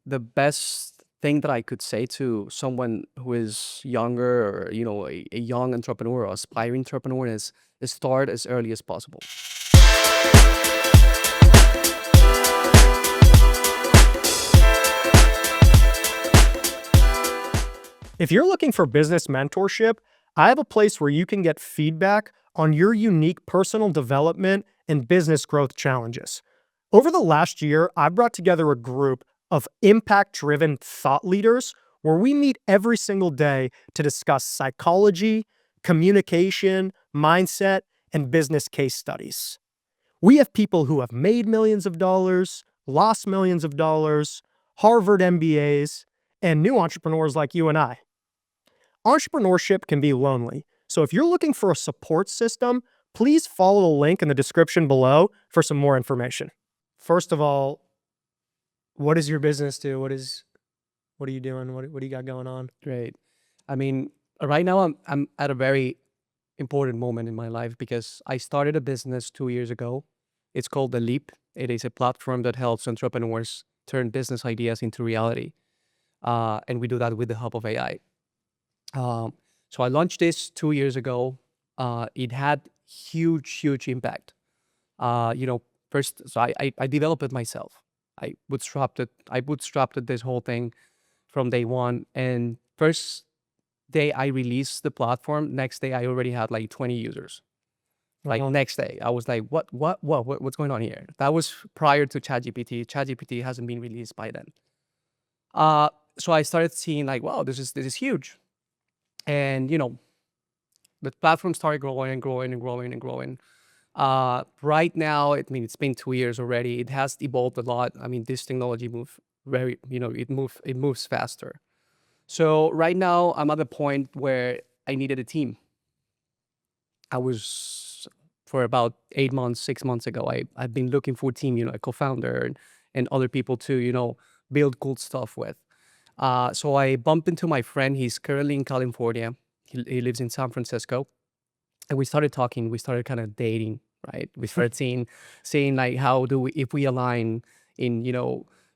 the best thing that I could say to someone who is younger or, a young entrepreneur or aspiring entrepreneur is start as early as possible. If you're looking for business mentorship, I have a place where you can get feedback on your unique personal development and business growth challenges. Over the last year, I've brought together a group of impact-driven thought leaders where we meet every single day to discuss psychology, communication, mindset, and business case studies. We have people who have made millions of dollars, lost millions of dollars, Harvard MBAs, and new entrepreneurs like you and I. Entrepreneurship can be lonely, so if you're looking for a support system, please follow the link in the description below for some more information. First of all, what does your business do? What are you doing? What do you got going on? Great. I mean, right now I'm at a very important moment in my life because I started a business 2 years ago. It's called The Leap. It is a platform that helps entrepreneurs turn business ideas into reality. And we do that with the help of AI. So I launched this 2 years ago. It had huge impact. First, so I developed it myself. I bootstrapped this whole thing from day one. And first day I released the platform, next day I already had like 20 users. Like next day, I was like, what's going on here? That was prior to ChatGPT. ChatGPT hasn't been released by then. So I started seeing like, wow, this is huge. And the platform started growing and growing and growing and growing. Right now, it's been 2 years already. It has evolved a lot. I mean, this technology it moves faster. So right now, I'm at the point where I needed a team. I was for about 8 months, 6 months ago. I've been looking for a team, a co-founder and other people to build cool stuff with. So I bumped into my friend. He's currently in California. He lives in San Francisco. And we started talking. We started kind of dating, right? We started seeing like how do we, if we align in,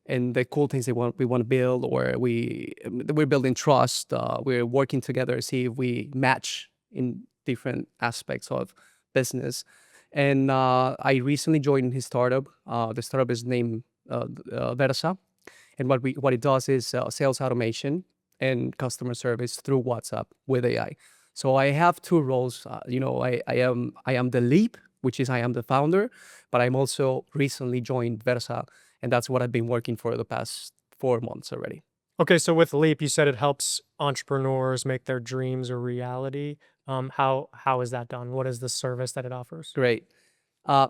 and the cool things we want to build, or we're building trust. We're working together, see if we match in different aspects of business. And I recently joined his startup. The startup is named Versa. And what it does is sales automation and customer service through WhatsApp with AI. So I have two roles. I am the leap, which is I am the founder, but I'm also recently joined Versa, and that's what I've been working for the past 4 months already. Okay, so with Leap, you said it helps entrepreneurs make their dreams a reality. How is that done? What is the service that it offers? Great.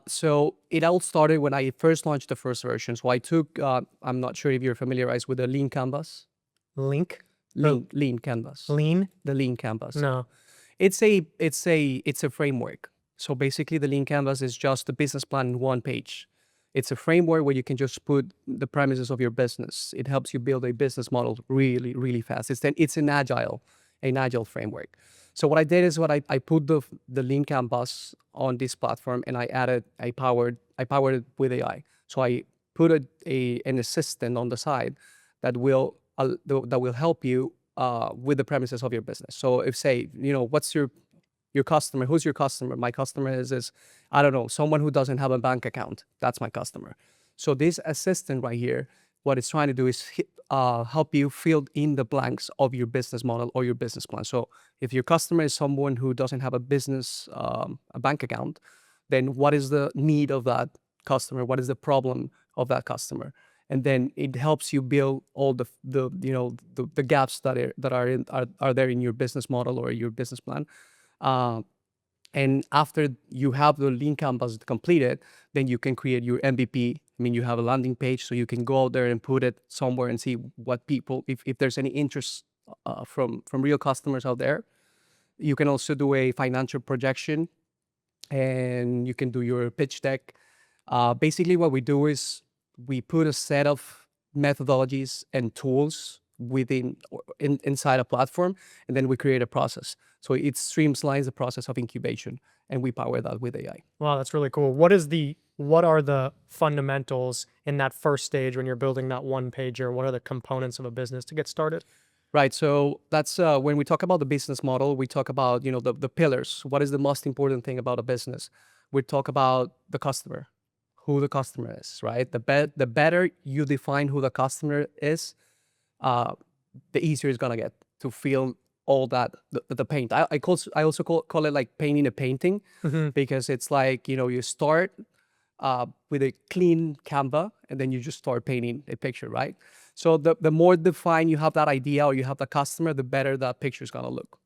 So it all started when I first launched the first version. So I took, I'm not sure if you're familiarized with the Lean Canvas. Link? Lean Canvas. Lean? The Lean Canvas. No. It's a framework. So basically the Lean Canvas is just a business plan in one page. It's a framework where you can just put the premises of your business. It helps you build a business model really fast. It's an agile framework. So what I did is I put the Lean Canvas on this platform, and I powered it with AI. So I put an assistant on the side that will help you with the premises of your business. So if say, what's your customer? Who's your customer? My customer is, I don't know, someone who doesn't have a bank account. That's my customer. So this assistant right here, what it's trying to do is help you fill in the blanks of your business model or your business plan. So if your customer is someone who doesn't have a bank account, then what is the need of that customer? What is the problem of that customer? And then it helps you build all the gaps that are there in your business model or your business plan. And after you have the Lean Canvas completed, then you can create your MVP. I mean, you have a landing page, so you can go out there and put it somewhere and see what people, if there's any interest from real customers out there. You can also do a financial projection, and you can do your pitch deck. Basically, what we do is we put a set of methodologies and tools within inside a platform, and then we create a process. So it streamlines the process of incubation, and we power that with AI. Wow, that's really cool. What are the fundamentals in that first stage when you're building that one pager? What are the components of a business to get started? Right. So that's when we talk about the business model, we talk about, the pillars. What is the most important thing about a business? We talk about the customer, who the customer is, right? The better you define who the customer is, uh, the easier it's gonna get to feel all that the paint. I also call it like painting a painting, Mhm. because it's like, you start with a clean canva, and then you just start painting a picture, right? So the more defined you have that idea, or you have the customer, the better that picture is gonna look.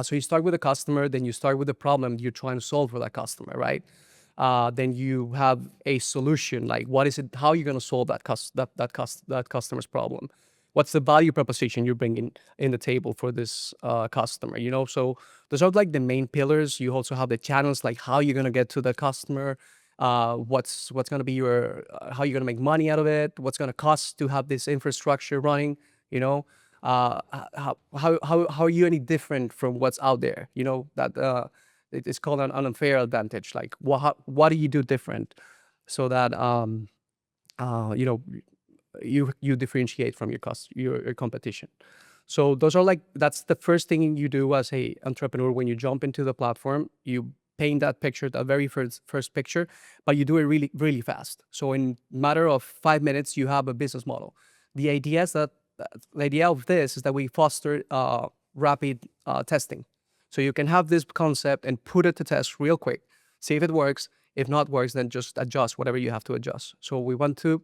So you start with the customer, then you start with the problem you're trying to solve for that customer, right? Then you have a solution, like what is it? How are you gonna solve that customer's problem? What's the value proposition you're bringing in the table for this customer? So those are like the main pillars. You also have the channels, like how you're gonna get to the customer, what's gonna be your how you're gonna make money out of it, what's gonna cost to have this infrastructure running, you know how are you any different from what's out there, that it's called an unfair advantage, like what do you do different, so that you know you differentiate from your competition. So that's the first thing you do as a entrepreneur. When you jump into the platform, you paint that picture, that very first picture, but you do it really, really fast. So in matter of 5 minutes, you have a business model. The idea is that the idea of this is that we foster rapid testing. So you can have this concept and put it to test real quick, see if it works. If not works, then just adjust whatever you have to adjust. So we want to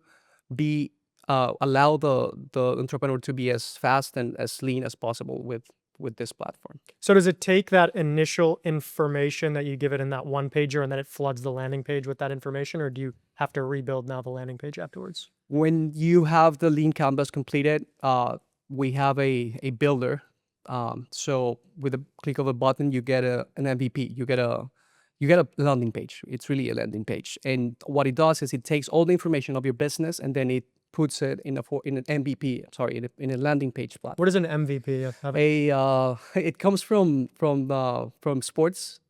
be allow the entrepreneur to be as fast and as lean as possible with this platform. So does it take that initial information that you give it in that one pager and then it floods the landing page with that information, or do you have to rebuild now the landing page afterwards? When you have the lean canvas completed, we have a builder. So with a click of a button, you get an MVP. You get a landing page. It's really a landing page, and what it does is it takes all the information of your business, and then it puts it in an MVP. Sorry, in a landing page platform. What is an MVP? It comes from sports.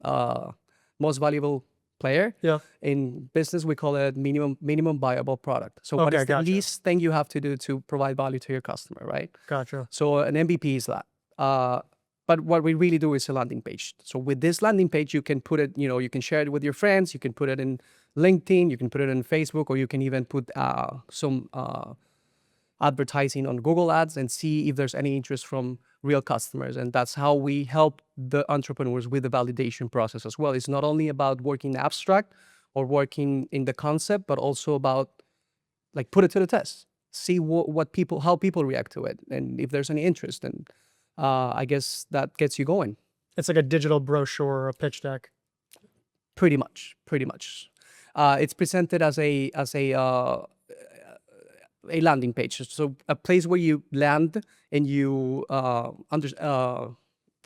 Most valuable player. Yeah. In business, we call it minimum viable product. So what Okay, is the gotcha. least thing you have to do to provide value to your customer, right? Gotcha. So an MVP is that. But what we really do is a landing page. So with this landing page, you can put it, you can share it with your friends, you can put it in LinkedIn, you can put it in Facebook, or you can even put some advertising on Google Ads and see if there's any interest from real customers. And that's how we help the entrepreneurs with the validation process as well. It's not only about working abstract or working in the concept, but also about like put it to the test, see how people react to it, and if there's any interest. And I guess that gets you going. It's like a digital brochure or a pitch deck. Pretty much. It's presented as a landing page, so a place where you land and you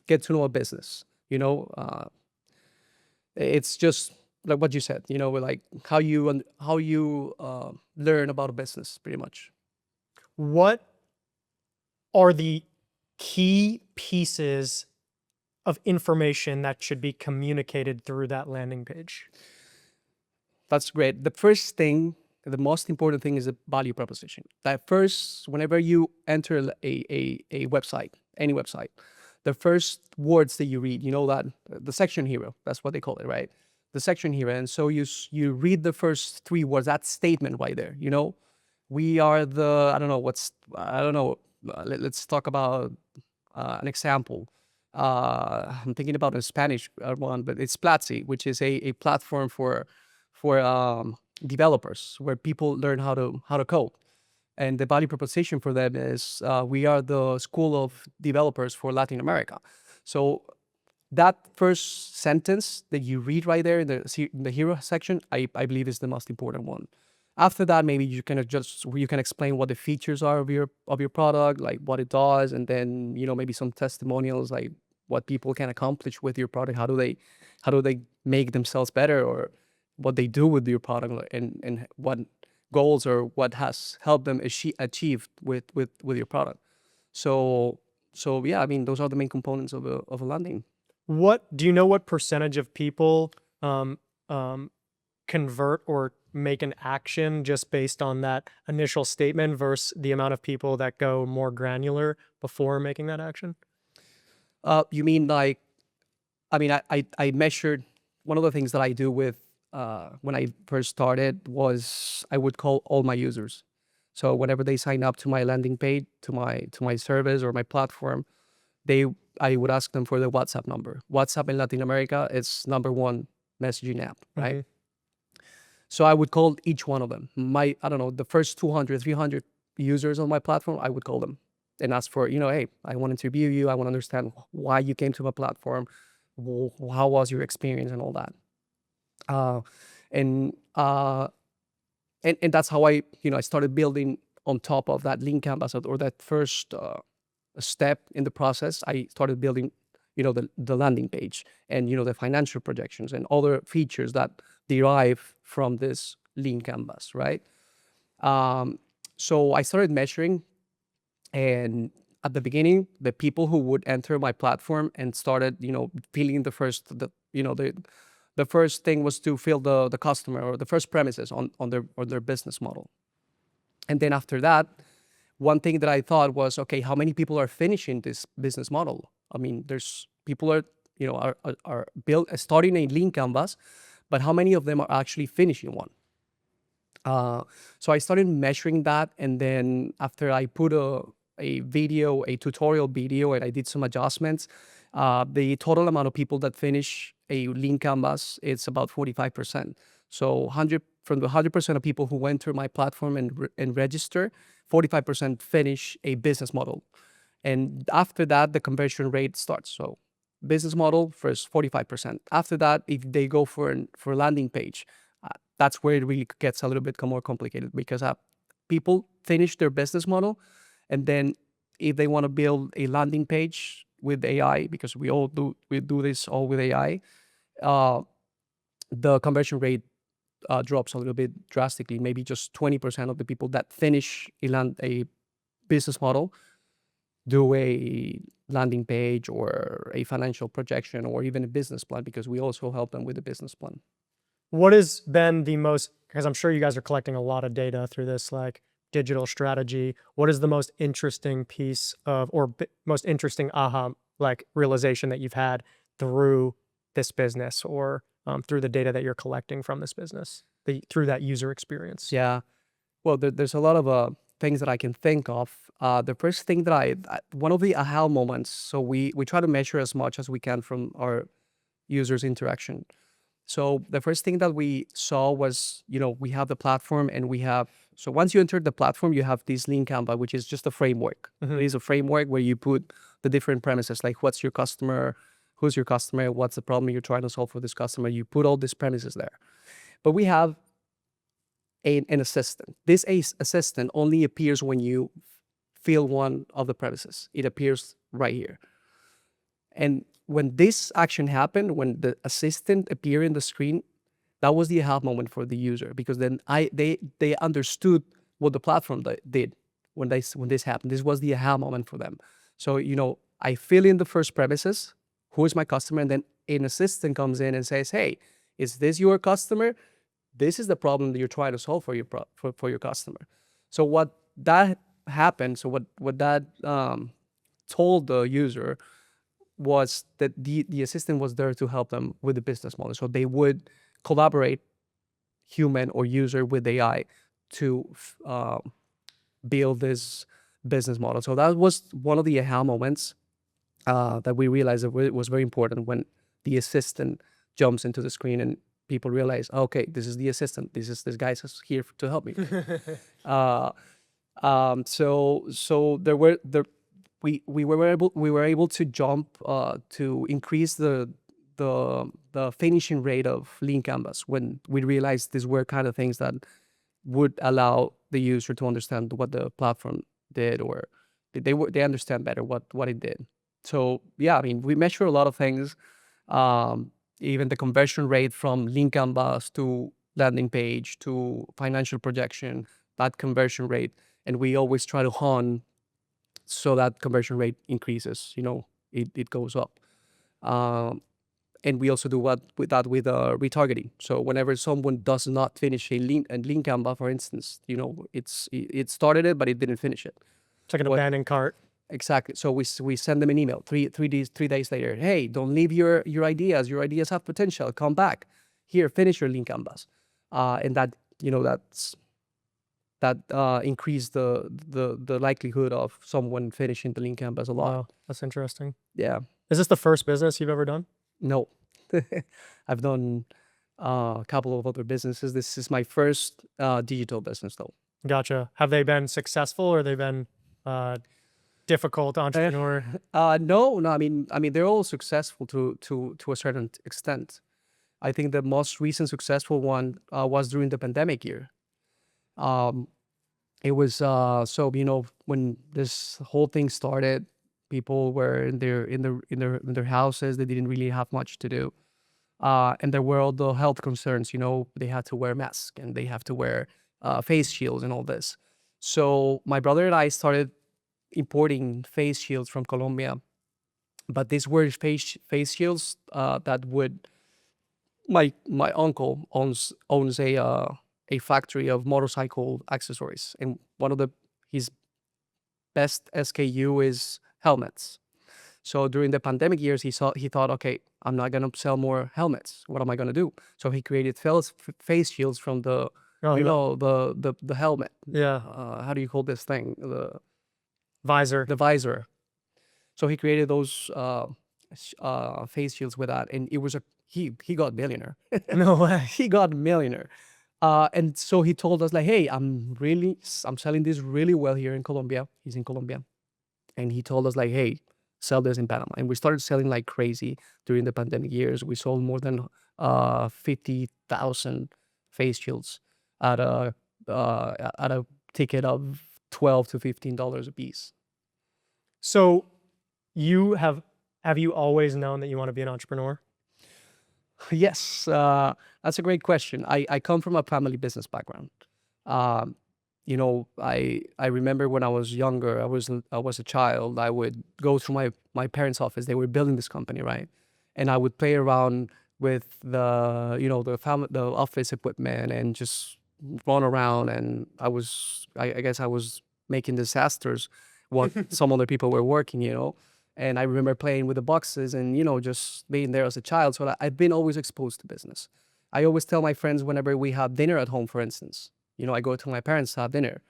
get to know a business. It's just like what you said. Like how you learn about a business, pretty much. What are the key pieces of information that should be communicated through that landing page? That's great. The first thing, the most important thing, is the value proposition. That first, whenever you enter a website, any website, the first words that you read, that the section hero, that's what they call it, right? The section hero. And so you read the first three words, that statement right there, we are the, I don't know, let's talk about an example. I'm thinking about a Spanish one, but it's Platzi, which is a platform for developers, where people learn how to code. And the value proposition for them is we are the school of developers for Latin America. So that first sentence that you read right there in the hero section, I believe is the most important one. After that, maybe you can explain what the features are of your product, like what it does, and then maybe some testimonials, like what people can accomplish with your product. How do they make themselves better, or what they do with your product, and what goals or what has helped them achieve with your product. So yeah, I mean, those are the main components of a landing. What do you know what percentage of people um, um, convert or make an action just based on that initial statement versus the amount of people that go more granular before making that action? You mean like, I mean, I measured one of the things that I do with when I first started was I would call all my users. So whenever they sign up to my landing page, to my service or my platform, they I would ask them for the WhatsApp number. WhatsApp in Latin America is number one messaging app, right? Hmm. So I would call each one of them. I don't know, the first 200, 300 users on my platform, I would call them and ask for, hey, I want to interview you. I want to understand why you came to my platform. How was your experience and all that. Uh, and, uh, and that's how I started building on top of that link canvas or that first step in the process. I started building, the landing page and, the financial projections and other features that derive from this lean canvas, right? Um, so I started measuring, and at the beginning, the people who would enter my platform and started, filling the first thing was to fill the customer or the first premises on their business model. And then after that, one thing that I thought was, okay, how many people are finishing this business model? I mean, there's people are built starting a lean canvas, but how many of them are actually finishing one? So I started measuring that, and then after I put a tutorial video, and I did some adjustments, the total amount of people that finish a lean canvas, it's about 45%. So 100 from the 100% of people who went through my platform and register, 45% finish a business model, and after that the conversion rate starts. So business model first 45%. After that, if they go for a landing page, that's where it really gets a little bit more complicated, because people finish their business model, and then if they want to build a landing page with AI, because we do this all with AI, uh, the conversion rate drops a little bit drastically. Maybe just 20% of the people that finish a business model do a landing page or a financial projection or even a business plan, because we also help them with a business plan. What has been the most, because I'm sure you guys are collecting a lot of data through this like digital strategy. What is the most interesting piece of, or most interesting aha, like realization that you've had through this business or through the data that you're collecting from this business, through that user experience? Yeah. Well, there's a lot of things that I can think of. The first thing that one of the aha moments, so we try to measure as much as we can from our users' interaction. So the first thing that we saw was, we have the platform, and so once you enter the platform, you have this Lean Canva, which is just a framework. Mhm. It is a framework where you put the different premises, like what's your customer, who's your customer, what's the problem you're trying to solve for this customer. You put all these premises there. But we have an assistant. This assistant only appears when you fill one of the premises. It appears right here. And when this action happened, when the assistant appeared in the screen, that was the aha moment for the user, because then they understood what the platform did when this happened. This was the aha moment for them. So I fill in the first premises, who is my customer, and then an assistant comes in and says, "Hey, is this your customer? This is the problem that you're trying to solve for your customer." So what that happened, so what that told the user was that the assistant was there to help them with the business model. So they would collaborate, human or user with AI, to build this business model. So that was one of the aha moments that we realized that it was very important, when the assistant jumps into the screen and people realize, okay, this is the assistant. This guy's here to help me. uh, so we were able to jump to increase the finishing rate of Lean Canvas, when we realized these were kind of things that would allow the user to understand what the platform did, or they understand better what it did. So yeah, I mean, we measure a lot of things, um, even the conversion rate from Lean Canvas to landing page to financial projection, that conversion rate, and we always try to hone so that conversion rate increases. It goes up. Um, and we also do with retargeting. So whenever someone does not finish a lean Canva, for instance, it started it but it didn't finish it. It's like an What abandoned cart. exactly? So we send them an email 3 days later. Hey, don't leave your ideas. Your ideas have potential. Come back here. Finish your lean Canvas, and that increased the likelihood of someone finishing the lean Canvas a lot. Wow, that's interesting. Yeah. Is this the first business you've ever done? No, I've done a couple of other businesses. This is my first digital business, though. Gotcha. Have they been successful or they been difficult entrepreneur? No. I mean, they're all successful to a certain extent. I think the most recent successful one was during the pandemic year. Um, it was when this whole thing started, people were in their houses. They didn't really have much to do. And there were all the health concerns. They had to wear masks and they have to wear face shields and all this. So my brother and I started importing face shields from Colombia, but these were face shields that would my uncle owns a factory of motorcycle accessories, and one of his best SKU is helmets. So during the pandemic years, he thought, okay, I'm not gonna sell more helmets. What am I gonna do? So he created face shields from the Oh, the helmet. yeah. How do you call this thing? Visor. The visor. So he created those face shields with that, and it was he got millionaire. No way. He got millionaire. And so he told us like, hey, I'm selling this really well here in Colombia. He's in Colombia, and he told us like, hey, sell this in Panama. And we started selling like crazy during the pandemic years. We sold more than 50,000 face shields at a ticket of $12 to $15 a piece. So have you always known that you want to be an entrepreneur? Yes, that's a great question. I come from a family business background. I remember when I was younger, I was a child. I would go through my parents' office. They were building this company, right? And I would play around with the office equipment and just run around. And I guess I was making disasters what some other people were working. And I remember playing with the boxes and, just being there as a child. So I've been always exposed to business. I always tell my friends whenever we have dinner at home, for instance, I go to my parents to have dinner.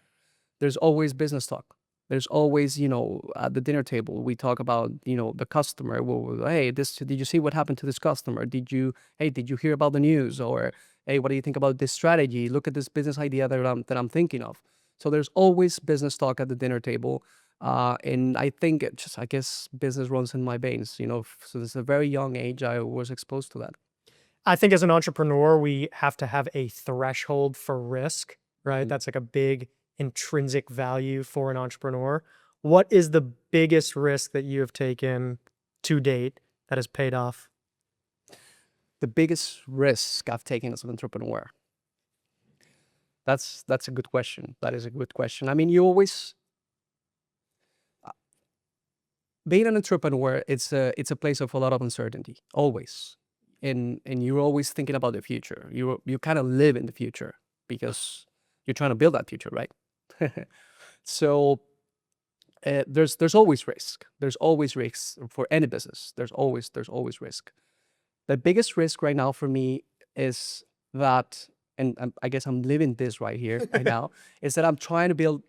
There's always business talk. There's always, at the dinner table, we talk about, the customer. Well, hey, did you see what happened to this customer? Did you hear about the news? Or, hey, what do you think about this strategy? Look at this business idea that I'm thinking of. So there's always business talk at the dinner table. And I think I guess business runs in my veins, so it's a very young age I was exposed to that. I think as an entrepreneur, we have to have a threshold for risk, right? Mhm. That's like a big intrinsic value for an entrepreneur. What is the biggest risk that you have taken to date that has paid off? The biggest risk I've taken as an entrepreneur. That's a good question. That is a good question. I mean, you always being an entrepreneur, it's a place of a lot of uncertainty, always. And you're always thinking about the future. You kind of live in the future because you're trying to build that future, right? So there's always risk. There's always risks for any business. There's always risk. The biggest risk right now for me is that, and I guess I'm living this right here right now, is that I'm trying to build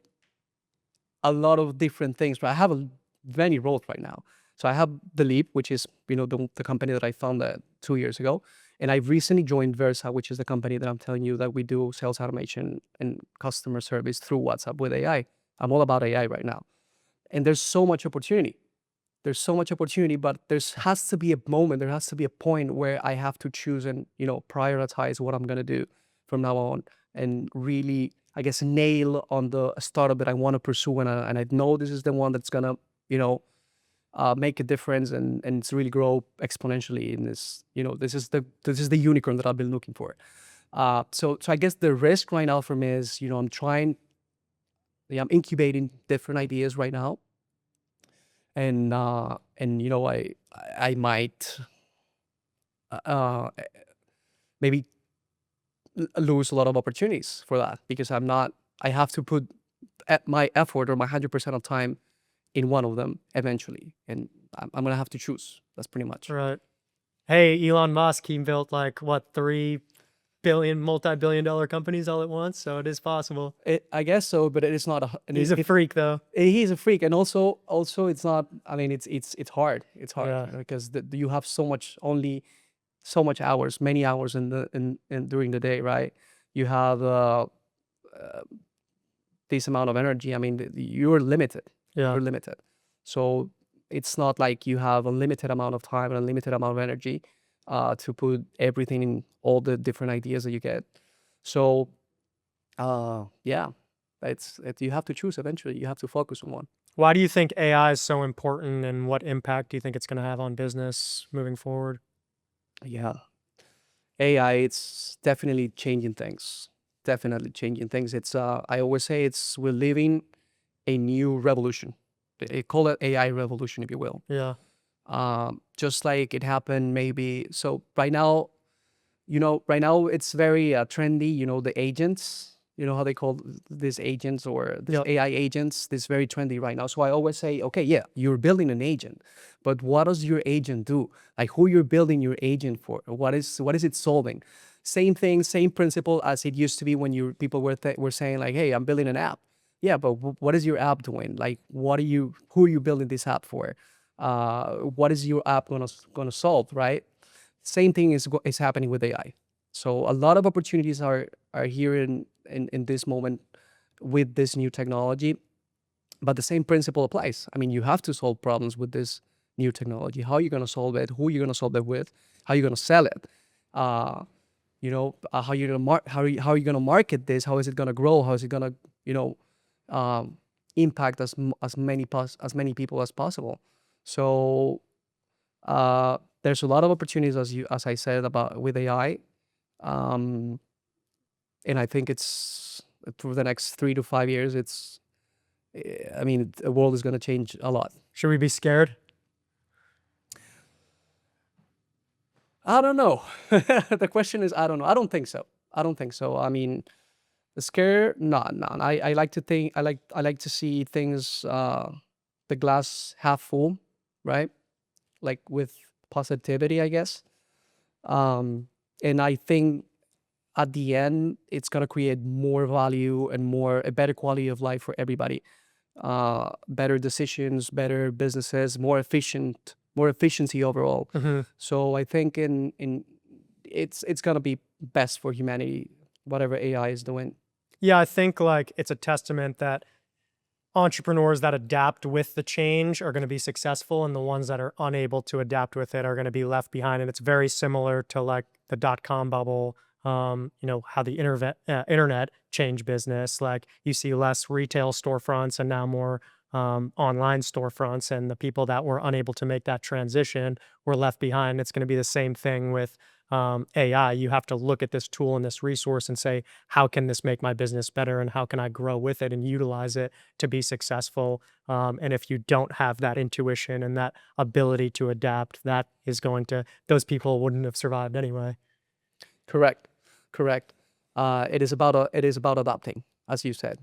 a lot of different things. But I have many roles right now. So I have The Leap, which is the company that I founded 2 years ago, and I've recently joined Versa, which is the company that I'm telling you that we do sales automation and customer service through WhatsApp with AI. I'm all about AI right now, and there's so much opportunity. There's so much opportunity, but there has to be a moment. There has to be a point where I have to choose and prioritize what I'm gonna do from now on, and really, I guess, nail on the startup that I want to pursue, and I know this is the one that's gonna make a difference and it's really grow exponentially in this. This is the unicorn that I've been looking for. So I guess the risk right now for me is I'm incubating different ideas right now, and you know, I might uh, maybe lose a lot of opportunities for that because I have to put my effort or my 100% of time in one of them eventually, and I'm gonna have to choose. That's pretty much. Right. Hey, Elon Musk, he built like what, 3 billion, multi-billion-dollar companies all at once, so it is possible. I guess so, but it is not and He's a freak though. he's a freak, and also it's not. I mean, it's hard. It's hard, Yeah. you know, because you have only so much hours, many hours in during the day, right? You have this amount of energy. I mean, you're limited. Yeah. You're limited. So it's not like you have a limited amount of time and a limited amount of energy to put everything in all the different ideas that you get. So yeah, you have to choose eventually. You have to focus on one. Why do you think AI is so important, and what impact do you think it's going to have on business moving forward? Yeah, AI, it's definitely changing things. Definitely changing things. It's I always say we're living a new revolution. They call it AI revolution, if you will. Yeah. Just like it happened maybe. So right now, right now it's very trendy. You know, the agents. You know how they call these agents or these Yep. AI agents. This is very trendy right now. So I always say, okay, yeah, you're building an agent, but what does your agent do? Like who you're building your agent for? What is it solving? Same thing, same principle as it used to be when people were saying like, hey, I'm building an app. Yeah, but what is your app doing? Like, who are you building this app for? What is your app gonna solve, right? Same thing is happening with AI. So a lot of opportunities are here in this moment with this new technology, but the same principle applies. I mean, you have to solve problems with this new technology. How are you going to solve it? Who are you going to solve it with? How are you going to sell it? How you going to how are you going to market this? How is it going to grow? How is it going to impact as many people as possible? So there's a lot of opportunities as I said about with AI, um, and I think it's for the next 3 to 5 years. I mean, the world is going to change a lot. Should we be scared? I don't know. The question is, I don't know. I don't think so. I don't think so. I mean, the scare, no, no. I like to think. I like to see things. The glass half full, right? Like with positivity, I guess. And I think at the end, it's gonna create more value and a better quality of life for everybody. Better decisions, better businesses, more efficiency overall. Hmm. So I think in it's gonna be best for humanity, whatever AI is doing. Yeah, I think like it's a testament that entrepreneurs that adapt with the change are going to be successful, and the ones that are unable to adapt with it are going to be left behind. And it's very similar to like the dot-com bubble. How the internet changed business. Like you see less retail storefronts and now more online storefronts, and the people that were unable to make that transition were left behind. It's going to be the same thing with AI. You have to look at this tool and this resource and say, how can this make my business better, and how can I grow with it and utilize it to be successful? And if you don't have that intuition and that ability to adapt, those people wouldn't have survived anyway. Correct, correct. It is about adapting, as you said.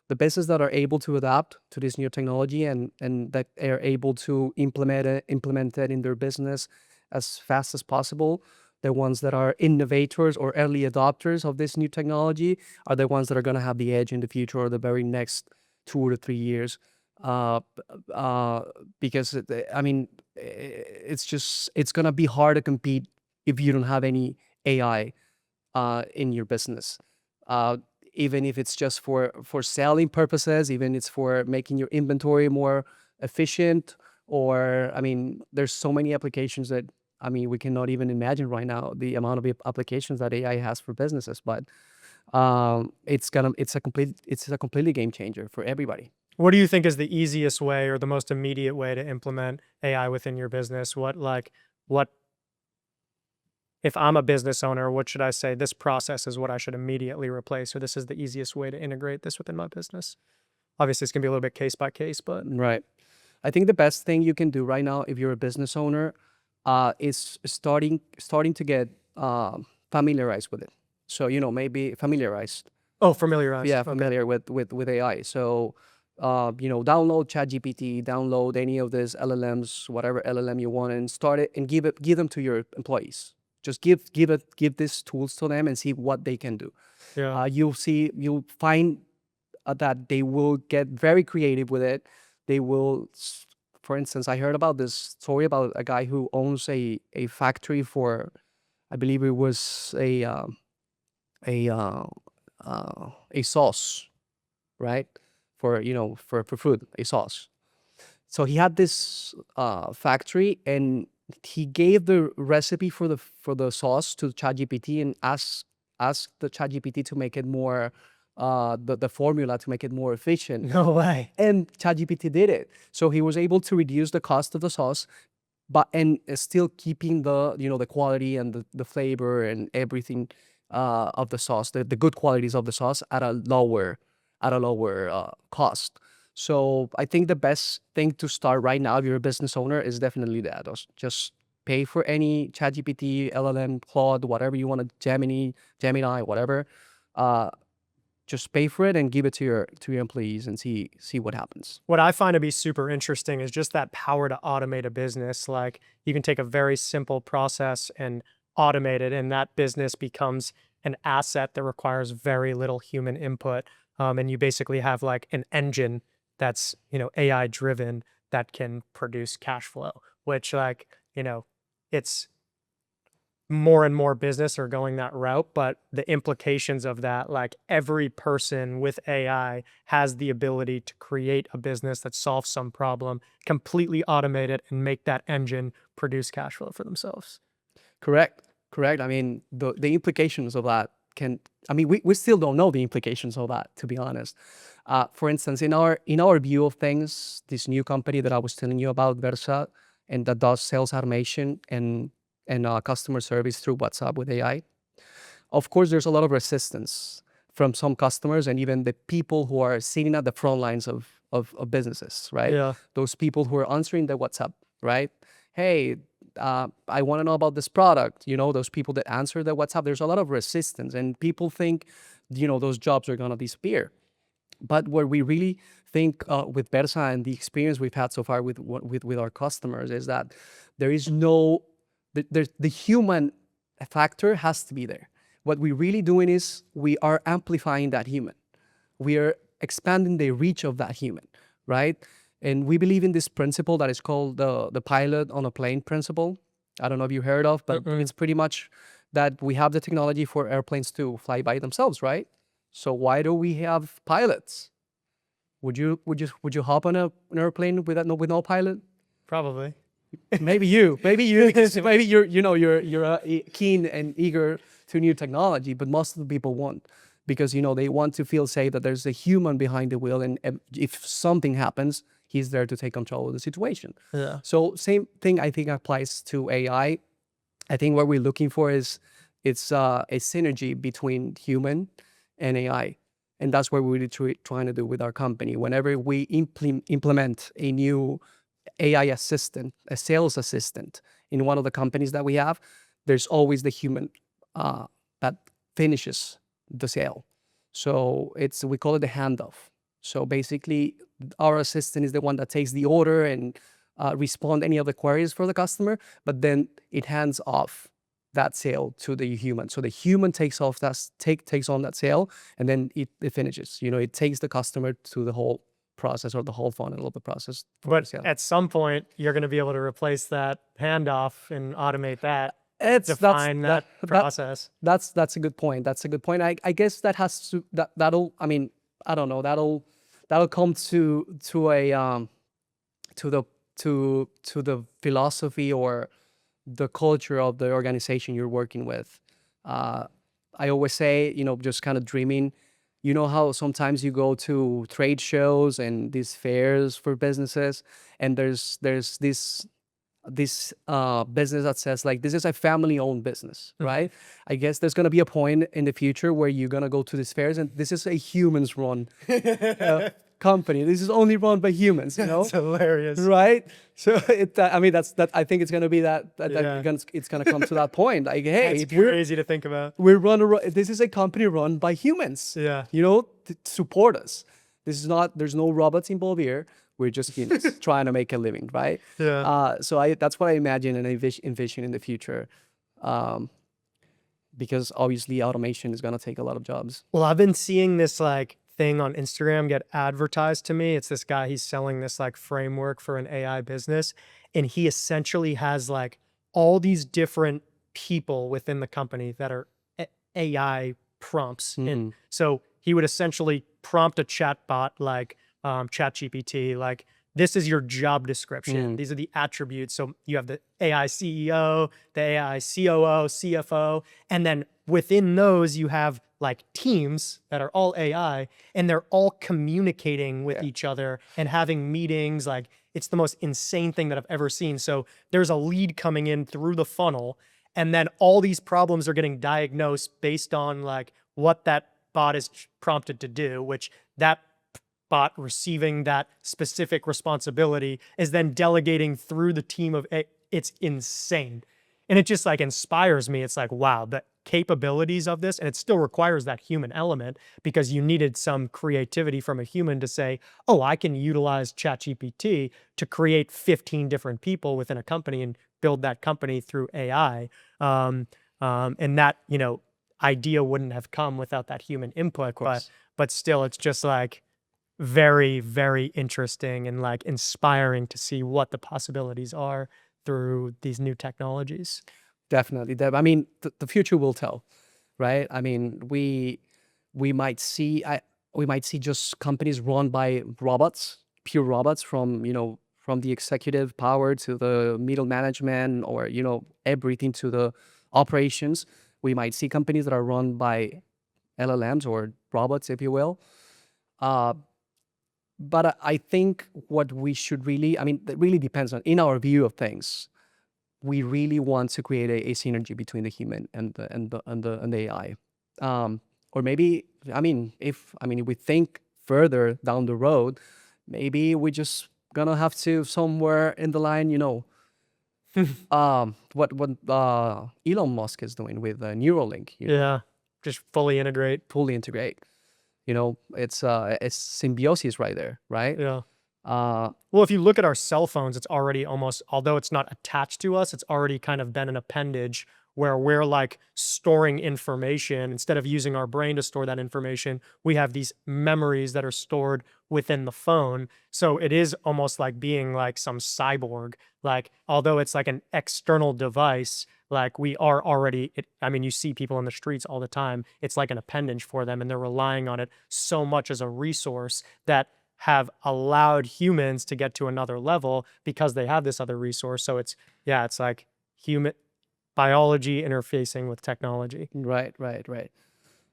The business that are able to adapt to this new technology and that are able to implement it in their business as fast as possible. The ones that are innovators or early adopters of this new technology are the ones that are going to have the edge in the future or the very next 2 to 3 years. Uh, because I mean, it's going to be hard to compete if you don't have any AI in your business. Even if it's just for selling purposes, even it's for making your inventory more efficient, or I mean, there's so many applications that I mean we cannot even imagine right now the amount of applications that AI has for businesses. But it's a completely game changer for everybody. What do you think is the easiest way or the most immediate way to implement AI within your business? What if I'm a business owner, what should I say? This process is what I should immediately replace, or this is the easiest way to integrate this within my business. Obviously, it's gonna be a little bit case by case, but Right. I think the best thing you can do right now, if you're a business owner, is starting to get familiarized with it. So maybe familiarized. Oh, familiarized. Yeah, Okay. familiar with AI. So download ChatGPT, download any of these LLMs, whatever LLM you want, and start it and give them to your employees. Just give these tools to them and see what they can do. Yeah. You'll find that they will get very creative with it. They will, for instance, I heard about this story about a guy who owns a factory for, I believe it was a uh, a sauce, right? For food, a sauce. So he had this factory, and he gave the recipe for the sauce to ChatGPT and asked the ChatGPT to make it more the formula to make it more efficient. No way. And ChatGPT did it. So he was able to reduce the cost of the sauce, but and still keeping the quality and the flavor and everything of the sauce, the good qualities of the sauce at a lower cost. So I think the best thing to start right now if you're a business owner is definitely that. Just pay for any ChatGPT, LLM, Claude, whatever you want to, Gemini, whatever. Just pay for it and give it to your employees and see what happens. What I find to be super interesting is just that power to automate a business. Like you can take a very simple process and automate it, and that business becomes an asset that requires very little human input. And you basically have like an engine that's, AI driven that can produce cash flow, which it's more and more business are going that route, but the implications of that, like every person with AI has the ability to create a business that solves some problem, completely automate it, and make that engine produce cash flow for themselves. Correct. I mean, the implications of that we still don't know the implications of that, to be honest. For instance, in our view of things, this new company that I was telling you about, Versa, and that does sales automation and customer service through WhatsApp with AI. Of course, there's a lot of resistance from some customers and even the people who are sitting at the front lines of businesses, right? Yeah. Those people who are answering the WhatsApp, right? Hey, I want to know about this product. Those people that answer the WhatsApp, there's a lot of resistance, and people think, those jobs are gonna disappear. But what we really think with Versa and the experience we've had so far with our customers is that there is the human factor has to be there. What we're really doing is we are amplifying that human. We are expanding the reach of that human, right? And we believe in this principle that is called the pilot on a plane principle. I don't know if you heard of, but it's pretty much that we have the technology for airplanes to fly by themselves, right? So why do we have pilots? Would you hop on an airplane with no pilot? Probably. Maybe you, because maybe you're keen and eager to new technology, but most of the people won't, because they want to feel safe that there's a human behind the wheel, and if something happens, he's there to take control of the situation. Yeah. So same thing I think applies to AI. I think what we're looking for is it's a synergy between human and AI. And that's what we're really trying to do with our company. Whenever we implement a new AI assistant, a sales assistant in one of the companies that we have, there's always the human that finishes the sale. So we call it the handoff. So basically, our assistant is the one that takes the order and respond any of the queries for the customer, but then it hands off that sale to the human. So the human takes on that sale, and then it finishes. It takes the customer to the whole process or the whole funnel of the process. But at some point, you're going to be able to replace that handoff and automate that. Define that process. That's a good point. That's a good point. I guess that has to that'll. I mean, I don't know. That'll come to the philosophy or the culture of the organization you're working with. I always say, just kind of dreaming. You know how sometimes you go to trade shows and these fairs for businesses, and there's this business that says like, this is a family-owned business, right? I guess there's gonna be a point in the future where you're gonna go to these fairs and this is a humans-run company. This is only run by humans, you know? It's hilarious. Right? So I mean, I think it's gonna be Yeah. it's gonna come to that point. Like, hey, It's crazy to think about. this is a company run by humans. Yeah. You know, to support us. There's no robots involved here. We're just humans trying to make a living, right? Yeah. So that's what I imagine and envision in the future. Um, because obviously automation is gonna take a lot of jobs. Well, I've been seeing this like thing on Instagram get advertised to me. It's this guy, he's selling this like framework for an AI business. And he essentially has like all these different people within the company that are AI prompts. And so he would essentially prompt a chat bot like ChatGPT, like, this is your job description. These are the attributes. So you have the AI CEO, the AI COO, CFO, and then within those you have like teams that are all AI, and they're all communicating with each other and having meetings. Like, it's the most insane thing that I've ever seen. So there's a lead coming in through the funnel, and then all these problems are getting diagnosed based on like what that bot is prompted to do, which that bot receiving that specific responsibility is then delegating through the team of it's insane. And it just like inspires me. It's like, wow, the capabilities of this, and it still requires that human element because you needed some creativity from a human to say, oh, I can utilize ChatGPT to create 15 different people within a company and build that company through AI. And that, you know, idea wouldn't have come without that human input, but still it's just like very, very interesting and like inspiring to see what the possibilities are through these new technologies. Definitely. I mean, the future will tell, right? I mean, we might see just companies run by robots, pure robots, from from the executive power to the middle management, or everything to the operations. We might see companies that are run by LLMs or robots, if you will. But I think what we should really, I mean, it really depends on, in our view of things, we really want to create a synergy between the human and the AI. Or maybe, if we think further down the road, maybe we just gonna have to somewhere in the line, what Elon Musk is doing with Neuralink. Yeah, just fully integrate. It's symbiosis right there, right? Yeah. Well, if you look at our cell phones, it's already almost, although it's not attached to us, it's already kind of been an appendage where we're like storing information. Instead of using our brain to store that information, we have these memories that are stored within the phone. So it is almost like being like some cyborg. Like, although it's like an external device, like we are already, you see people in the streets all the time. It's like an appendage for them, and they're relying on it so much as a resource that have allowed humans to get to another level because they have this other resource. So it's like human biology interfacing with technology. Right.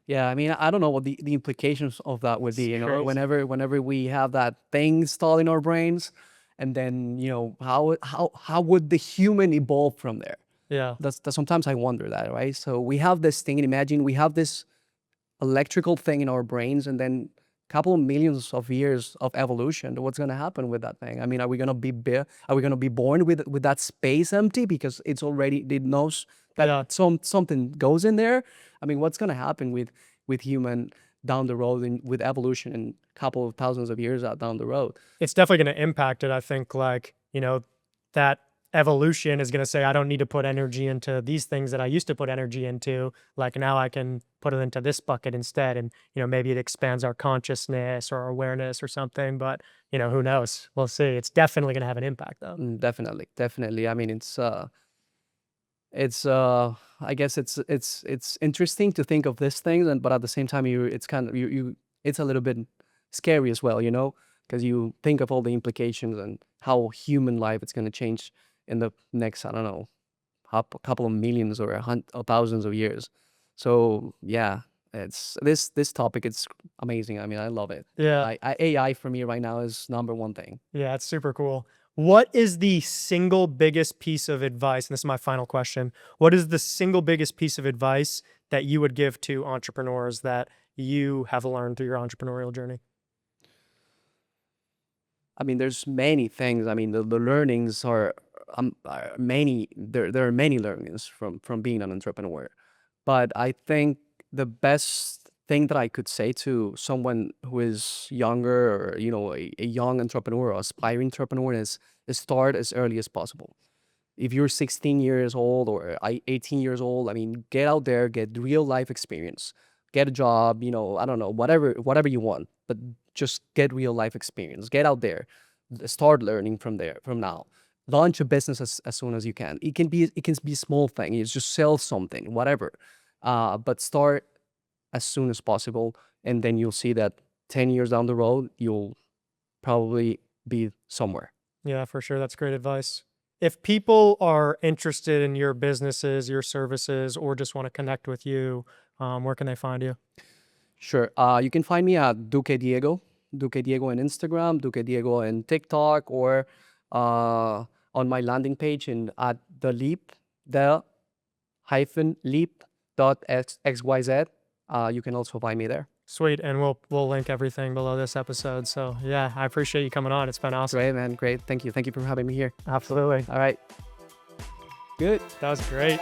Yeah, I mean, I don't know what the implications of that would be. Whenever we have that thing installed in our brains, and then how would the human evolve from there? Yeah, that's sometimes I wonder that, right? So we have this thing, and imagine we have this electrical thing in our brains, and then couple of millions of years of evolution. What's going to happen with that thing? I mean, are we going to be born with that space empty because it knows that something goes in there? I mean, what's going to happen with human down the road and with evolution in a couple of thousands of years out down the road? It's definitely going to impact it. I think like, that evolution is going to say, I don't need to put energy into these things that I used to put energy into. Like, now I can put it into this bucket instead. And, maybe it expands our consciousness or our awareness or something, but, who knows? We'll see. It's definitely going to have an impact though. Definitely. I mean, I guess it's interesting to think of these things, but at the same time, it's a little bit scary as well, because you think of all the implications and how human life is going to change in the next, I don't know, a couple of millions or thousands of years. So yeah, it's this topic. It's amazing. I mean, I love it. Yeah. AI for me right now is number one thing. Yeah, it's super cool. What is the single biggest piece of advice? And this is my final question. What is the single biggest piece of advice that you would give to entrepreneurs that you have learned through your entrepreneurial journey? I mean, there's many things. I mean, the learnings are many. There are many learnings from being an entrepreneur. But I think the best thing that I could say to someone who is younger, or a young entrepreneur or aspiring entrepreneur, is start as early as possible. If you're 16 years old or 18 years old, I mean, get out there, get real life experience, get a job, I don't know, whatever you want, but just get real life experience. Get out there, start learning from now. Launch a business as soon as you can. It can be a small thing. It's just sell something, whatever. But start as soon as possible, and then you'll see that 10 years down the road, you'll probably be somewhere. Yeah, for sure. That's great advice. If people are interested in your businesses, your services, or just want to connect with you, where can they find you? Sure. You can find me at Duque Diego on Instagram, Duque Diego on TikTok, or on my landing page at the hyphen leap dot xyz. You can also find me there. Sweet. And we'll link everything below this episode. So yeah, I appreciate you coming on. It's been awesome. Great, man. Great. Thank you. Thank you for having me here. Absolutely. All right. Good. That was great.